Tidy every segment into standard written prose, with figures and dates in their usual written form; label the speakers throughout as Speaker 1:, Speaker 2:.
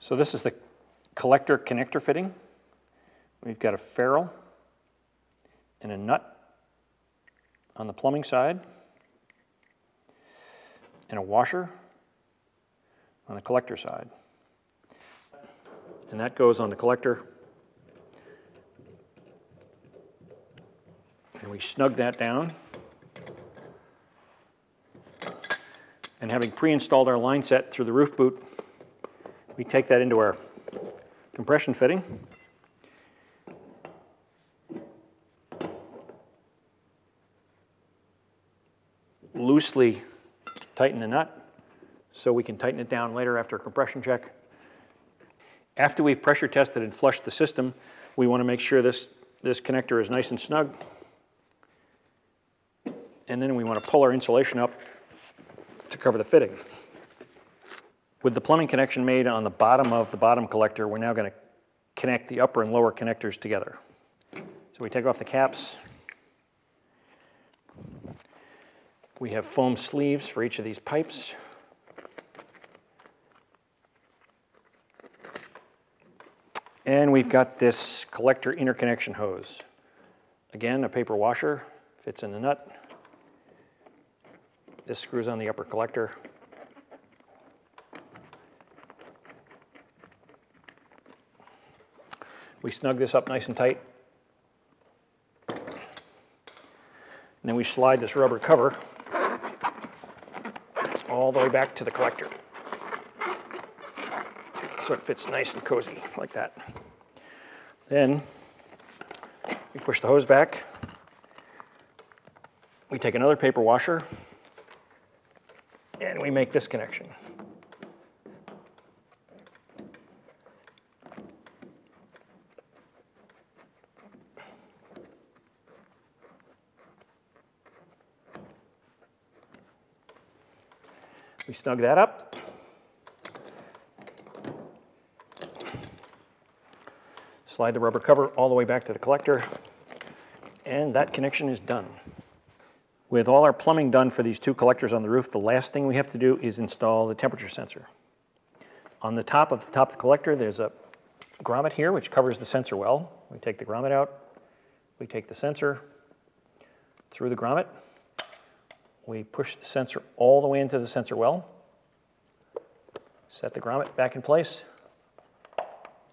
Speaker 1: So this is the collector connector fitting. We've got a ferrule and a nut on the plumbing side and a washer on the collector side. And that goes on the collector. And we snug that down. And having pre-installed our line set through the roof boot, we take that into our compression fitting. Loosely tighten the nut so we can tighten it down later after a compression check. After we've pressure tested and flushed the system, we want to make sure this connector is nice and snug. And then we want to pull our insulation up to cover the fitting. With the plumbing connection made on the bottom of the bottom collector, we're now going to connect the upper and lower connectors together. So we take off the caps. We have foam sleeves for each of these pipes. And we've got this collector interconnection hose. Again, a paper washer fits in the nut. This screws on the upper collector. We snug this up nice and tight. And then we slide this rubber cover all the way back to the collector. So it fits nice and cozy like that. Then we push the hose back. We take another paper washer and we make this connection. We snug that up. Slide the rubber cover all the way back to the collector, and that connection is done. With all our plumbing done for these two collectors on the roof, the last thing we have to do is install the temperature sensor. On the top of the collector, there's a grommet here which covers the sensor well. We take the grommet out, we take the sensor through the grommet, we push the sensor all the way into the sensor well, set the grommet back in place,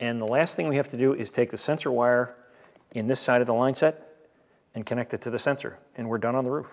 Speaker 1: and the last thing we have to do is take the sensor wire in this side of the line set and connect it to the sensor, and we're done on the roof.